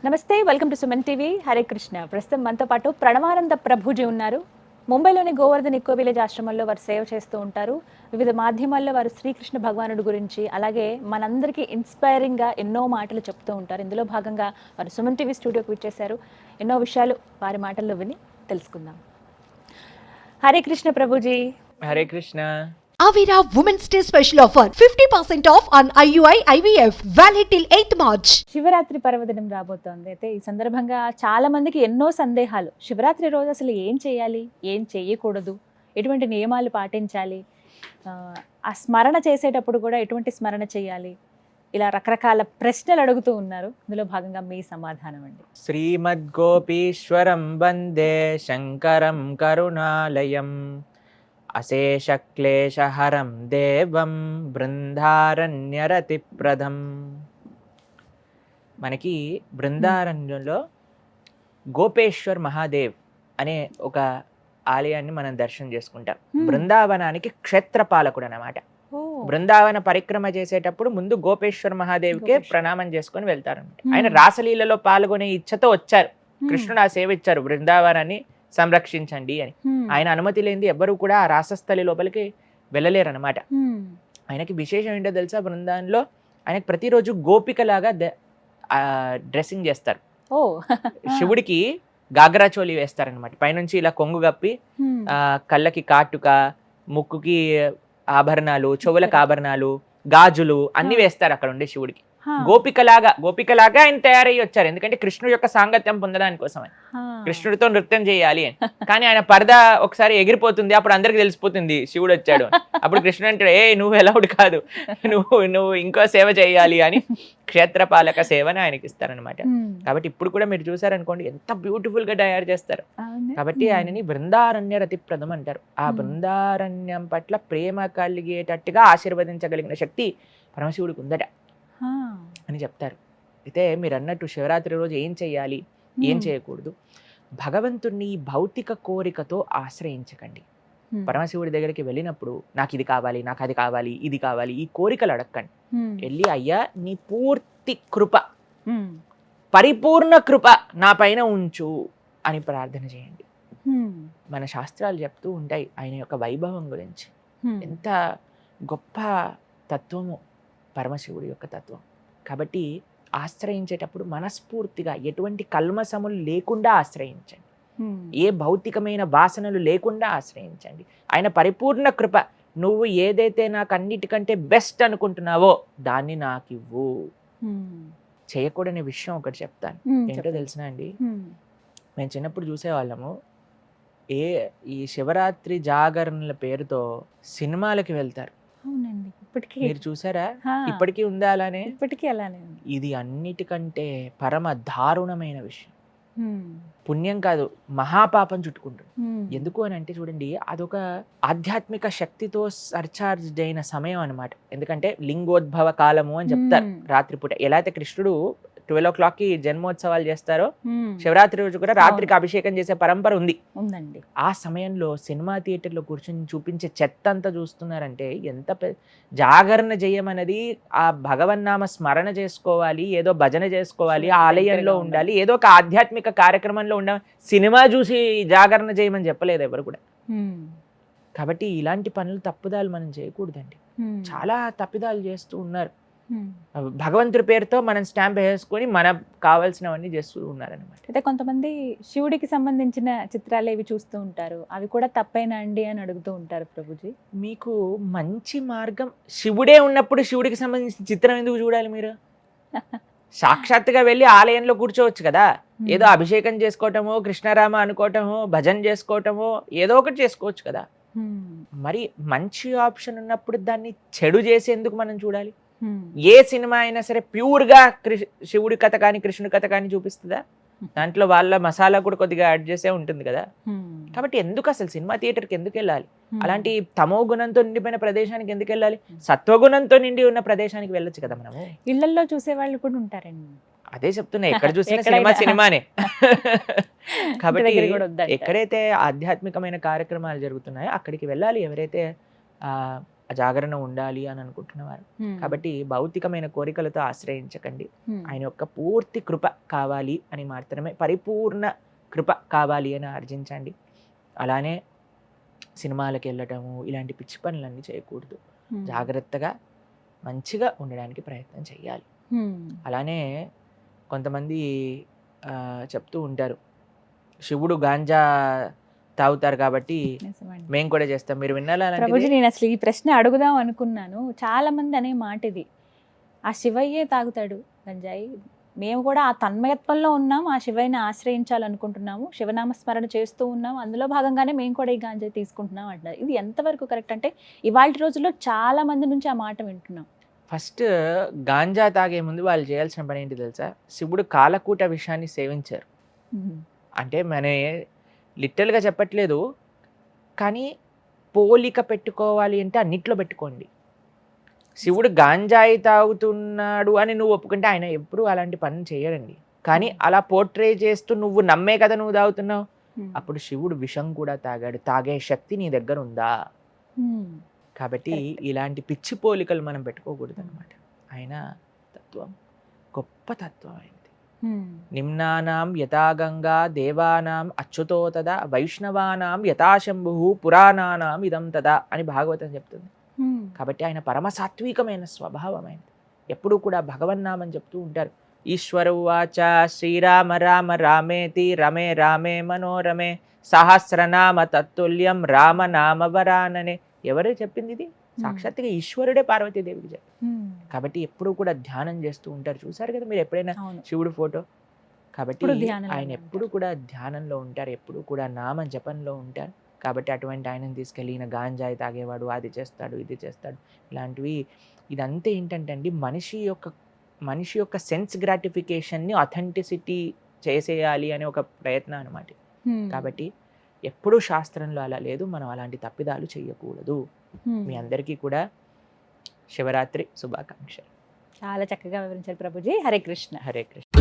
నమస్తే, welcome to Suman TV. Hare Krishna. ప్రస్తుతం మనతో పాటు ప్రణవానంద ప్రభుజీ ఉన్నారు. ముంబైలోని గోవర్ధన్ ఇక్కో విలేజ్ ఆశ్రమంలో వారు సేవ చేస్తూ ఉంటారు. వివిధ మాధ్యమాల్లో వారు శ్రీకృష్ణ భగవానుడి గురించి, అలాగే మనందరికీ ఇన్స్పైరింగ్గా ఎన్నో మాటలు చెప్తూ ఉంటారు. ఇందులో భాగంగా వారు సుమన్ టీవీ స్టూడియోకి విచ్చేశారు. ఎన్నో విషయాలు వారి మాటల్లో విని తెలుసుకుందాం. Hare Krishna Prabhuji. Hare Krishna. Avira Women's Day special offer 50% off on IUI IVF valid till 8th March. Shivaratri పర్వదినం రాబోతోంది. అయితే ఈ సందర్భంగా చాలా మందికి ఎన్నో సందేహాలు. శివరాత్రి రోజు అసలు ఏం చేయాలి, ఏం చేయకూడదు, ఎటువంటి నియమాలు పాటించాలి, ఆ స్మరణ చేసేటప్పుడు కూడా ఎటువంటి స్మరణ చేయాలి, ఇలా రకరకాల ప్రశ్నలు అడుగుతూ ఉన్నారు. ఇందులో భాగంగా మీ సమాధానం అండి. శ్రీమద్ గోపీశ్వరం వందే శంకరం కరుణాలయం అశేష క్లేశహరం దేవం బృందారణ్యరతిప్రదం. మనకి బృందారణ్యంలో గోపేశ్వర్ మహాదేవ్ అనే ఒక ఆలయాన్ని మనం దర్శనం చేసుకుంటాం. బృందావనానికి క్షేత్రపాలకుడు అన్నమాట. బృందావన పరిక్రమ చేసేటప్పుడు ముందు గోపేశ్వర్ మహాదేవ్కే ప్రణామం చేసుకొని వెళ్తారన్నమాట. ఆయన రాసలీలలో పాల్గొనే ఇచ్చతో వచ్చారు. కృష్ణుడు ఆ సేవ ఇచ్చారు, బృందావనాన్ని సంరక్షించండి అని. ఆయన అనుమతి లేనిది ఎవ్వరూ కూడా ఆ రాసస్థలి లోపలికి వెళ్ళలేరు అనమాట. ఆయనకి విశేషం ఏంటో తెలుసా, బృందావనంలో ఆయనకి ప్రతిరోజు గోపికలాగా డ్రెస్సింగ్ చేస్తారు. శివుడికి గాగ్రా చోలి వేస్తారనమాట. పైనుంచి ఇలా కొంగు కప్పి కళ్ళకి కాటుక, ముక్కుకి ఆభరణాలు, చెవులకు ఆభరణాలు, గాజులు అన్ని వేస్తారు అక్కడ ఉండే శివుడికి. గోపికలాగా ఆయన తయారయ్యి వచ్చారు. ఎందుకంటే కృష్ణుడు యొక్క సాంగత్యం పొందడానికి కోసం కృష్ణుడితో నృత్యం చేయాలి అని. కానీ ఆయన పరదా ఒకసారి ఎగిరిపోతుంది, అప్పుడు అందరికి తెలిసిపోతుంది శివుడు వచ్చాడు. అప్పుడు కృష్ణుడు అంటాడు, నువ్వు ఎలౌడ్ కాదు, నువ్వు ఇంకో సేవ చేయాలి అని క్షేత్రపాలక సేవని ఆయనకి ఇస్తారనమాట. కాబట్టి ఇప్పుడు కూడా మీరు చూసారనుకోండి ఎంత బ్యూటిఫుల్ గా తయారు చేస్తారు. కాబట్టి ఆయనని బృందారణ్య రతిప్రదం అంటారు. ఆ బృందారణ్యం పట్ల ప్రేమ కలిగేటట్టుగా ఆశీర్వదించగలిగిన శక్తి పరమశివుడికి ఉందట అని చెప్తారు. అయితే మీరు అన్నట్టు శివరాత్రి రోజు ఏం చెయ్యాలి, ఏం చేయకూడదు, భగవంతుణ్ణి భౌతిక కోరికతో ఆశ్రయించకండి. పరమశివుడి దగ్గరికి వెళ్ళినప్పుడు నాకు ఇది కావాలి, నాకు అది కావాలి, ఇది కావాలి, ఈ కోరికలు అడగండి. వెళ్ళి అయ్యా నీ పూర్తి కృప, పరిపూర్ణ కృప నా పైన ఉంచు అని ప్రార్థన చేయండి. మన శాస్త్రాలు చెప్తూ ఉంటాయి ఆయన యొక్క వైభవం గురించి. ఎంత గొప్ప తత్వము పరమశివుడి యొక్క తత్వం. కాబట్టి ఆశ్రయించేటప్పుడు మనస్ఫూర్తిగా ఎటువంటి కల్మసములు లేకుండా ఆశ్రయించండి. ఏ భౌతికమైన వాసనలు లేకుండా ఆశ్రయించండి. ఆయన పరిపూర్ణ కృప, నువ్వు ఏదైతే నాకు అన్నిటికంటే బెస్ట్ అనుకుంటున్నావో దాన్ని నాకు ఇవ్వు. చేయకూడని విషయం ఒకటి చెప్తాను. ఏంటో తెలిసిన అండి, మేము చిన్నప్పుడు చూసేవాళ్ళము, ఈ శివరాత్రి జాగరణల పేరుతో సినిమాలకి వెళ్తారు. మీరు చూసారా? ఇప్పటికీ ఉందా అలానే? ఇప్పటికీ అలానే. ఇది అన్నిటికంటే పరమ దారుణమైన విషయం. పుణ్యం కాదు, మహాపాపం చుట్టుకుంటుంది. ఎందుకు అని అంటే చూడండి, అదొక ఆధ్యాత్మిక శక్తితో సర్చార్జ్ అయిన సమయం అనమాట. ఎందుకంటే లింగోద్భవ కాలము అని చెప్తారు రాత్రిపూట. ఎలా అయితే కృష్ణుడు 12 o'clock జన్మోత్సవాలు చేస్తారో, శివరాత్రి రోజు కూడా రాత్రికి అభిషేకం చేసే పరంపర ఉందండి. ఆ సమయంలో సినిమా థియేటర్లో కూర్చొని చూపించే చెత్త అంతా చూస్తున్నారంటే ఎంత జాగరణ చేయమన్నది ఆ భగవన్నామ స్మరణ చేసుకోవాలి, ఏదో భజన చేసుకోవాలి, ఆలయంలో ఉండాలి, ఏదో ఒక ఆధ్యాత్మిక కార్యక్రమంలో ఉండాలి. సినిమా చూసి జాగరణ చేయమని చెప్పలేదు ఎవరు కూడా. కాబట్టి ఇలాంటి పనులు, తప్పుదాలు మనం చేయకూడదండి. చాలా తప్పిదాలు చేస్తూ ఉన్నారు. భగవంతుడి పేరుతో మనం స్టాంప్ వేసుకొని మనకు కావాల్సినవన్నీ చేస్తూ ఉన్నారనమాట. అయితే కొంతమంది శివుడికి సంబంధించిన చిత్రాలు ఏవి చూస్తూ ఉంటారు, అవి కూడా తప్పేనా అండి అని అడుగుతూ ఉంటారు. ప్రభుజీ, మీకు మంచి మార్గం, శివుడే ఉన్నప్పుడు శివుడికి సంబంధించిన చిత్రం ఎందుకు చూడాలి మీరు? సాక్షాత్తుగా వెళ్ళి ఆలయంలో కూర్చోవచ్చు కదా. ఏదో అభిషేకం చేసుకోవటమో, కృష్ణరామ అనుకోవటమో, భజన చేసుకోవటమో, ఏదో ఒకటి చేసుకోవచ్చు కదా. మరి మంచి ఆప్షన్ ఉన్నప్పుడు దాన్ని చెడు చేసేందుకు మనం చూడాలి? ఏ సినిమా అయినా సరే ప్యూర్ గా శివుడి కథ కానీ కృష్ణుడి కథ కానీ చూపిస్తుందా? దాంట్లో వాళ్ళ మసాలా కూడా కొద్దిగా యాడ్ చేసే ఉంటుంది కదా. కాబట్టి ఎందుకు అసలు సినిమా థియేటర్కి ఎందుకు వెళ్ళాలి? అలాంటి తమో గుణంతో నిండిపోయిన ప్రదేశానికి ఎందుకు వెళ్ళాలి? సత్వగుణంతో నిండి ఉన్న ప్రదేశానికి వెళ్ళొచ్చు కదా. మనము ఇళ్లలో చూసే వాళ్ళు కూడా ఉంటారండి. అదే చెప్తున్నా, ఎక్కడ చూసినా సినిమానే. కాబట్టి ఎక్కడైతే ఆధ్యాత్మికమైన కార్యక్రమాలు జరుగుతున్నాయో అక్కడికి వెళ్ళాలి. ఎవరైతే జాగరణ ఉండాలి అని అనుకుంటున్నవారు. కాబట్టి భౌతికమైన కోరికలతో ఆశ్రయించకండి. ఆయన యొక్క పూర్తి కృప కావాలి అని మాత్రమే, పరిపూర్ణ కృప కావాలి అని ఆర్జించండి. అలానే సినిమాలకు వెళ్ళటము ఇలాంటి పిచ్చి పనులన్నీ చేయకూడదు. జాగ్రత్తగా మంచిగా ఉండడానికి ప్రయత్నం చేయాలి. అలానే కొంతమంది చెప్తూ ఉంటారు, శివుడు గాంజా తాగుతారు కాబట్టి నిజమండి. మేము కూడా చేస్తాం. మీరు వినాలా? ప్రభుజీ నేను అసలు ఈ ప్రశ్న అడుగుదాం అనుకున్నాను. చాలా మంది అనే మాట ఇది, ఆ శివయ్యే తాగుతాడు గంజాయి, మేము కూడా ఆ తన్మయత్వంలో ఉన్నాం, ఆ శివయ్యని ఆశ్రయించాలనుకుంటున్నాము, శివనామ స్మరణ చేస్తూ ఉన్నాం, అందులో భాగంగానే మేము కూడా ఈ గాంజాయి తీసుకుంటున్నాం అంటారు. ఇది ఎంతవరకు కరెక్ట్? అంటే ఇవాళ రోజుల్లో చాలా మంది నుంచి ఆ మాట వింటున్నాం. ఫస్ట్ గాంజా తాగే ముందు వాళ్ళు చేయాల్సిన పని ఏంటి తెలుసా? శివుడు కాలకూట విషయాన్ని సేవించారు. అంటే మన లిటరల్గా చెప్పట్లేదు, కానీ పోలిక పెట్టుకోవాలి అంటే అన్నిట్లో పెట్టుకోండి. శివుడు గాంజాయి తాగుతున్నాడు అని నువ్వు ఒప్పుకుంటే ఆయన ఎప్పుడు అలాంటి పని చేయడండి. కానీ అలా పోర్ట్రే చేస్తూ నువ్వు నమ్మే కదా నువ్వు తాగుతున్నావు, అప్పుడు శివుడు విషం కూడా తాగాడు. తాగే శక్తి నీ దగ్గర ఉందా? కాబట్టి ఇలాంటి పిచ్చి పోలికలు మనం పెట్టుకోకూడదు అనమాట. ఆయన తత్వం గొప్ప తత్వం అయింది. నిమ్నానాం యథాగంగా దేవానాం అచ్యుతో తదా వైష్ణవానాం యథాశంభు పురాణానాం ఇదం తదా అని భాగవతం చెప్తుంది. కాబట్టి ఆయన పరమ సాత్వికమైన స్వభావమైనది. ఎప్పుడు కూడా భగవన్నామని చెప్తూ ఉంటారు. ఈశ్వర ఉవాచ శ్రీరామ రామ రామేతి రమే రామే మనోరమే సహస్రనామ తత్తుల్యం రామనామ వరాననే. ఎవరు చెప్పింది ఇది? సాక్షాత్తుగా ఈశ్వరుడే పార్వతీదేవికి చెప్పి. కాబట్టి ఎప్పుడు కూడా ధ్యానం చేస్తూ ఉంటారు. చూసారు కదా మీరు ఎప్పుడైనా శివుడు ఫోటో? కాబట్టి ఆయన ఎప్పుడు కూడా ధ్యానంలో ఉంటారు, ఎప్పుడు కూడా నామ జపంలో ఉంటారు. కాబట్టి అటువంటి ఆయనను తీసుకెళ్ళి ఈయన గాంజాయి తాగేవాడు, అది చేస్తాడు, ఇది చేస్తాడు, ఇలాంటివి. ఇదంతా ఏంటంటే అండి, మనిషి యొక్క సెన్స్ గ్రాటిఫికేషన్ని అథెంటిసిటీ చేసేయాలి అనే ఒక ప్రయత్నం అనమాట. కాబట్టి ఎప్పుడూ శాస్త్రంలో అలా లేదు. మనం అలాంటి తప్పిదాలు చేయకూడదు. మీ అందరికీ కూడా శివరాత్రి శుభాకాంక్షలు. చాలా చక్కగా వివరించారు ప్రభుజీ. హరే కృష్ణ. హరే కృష్ణ.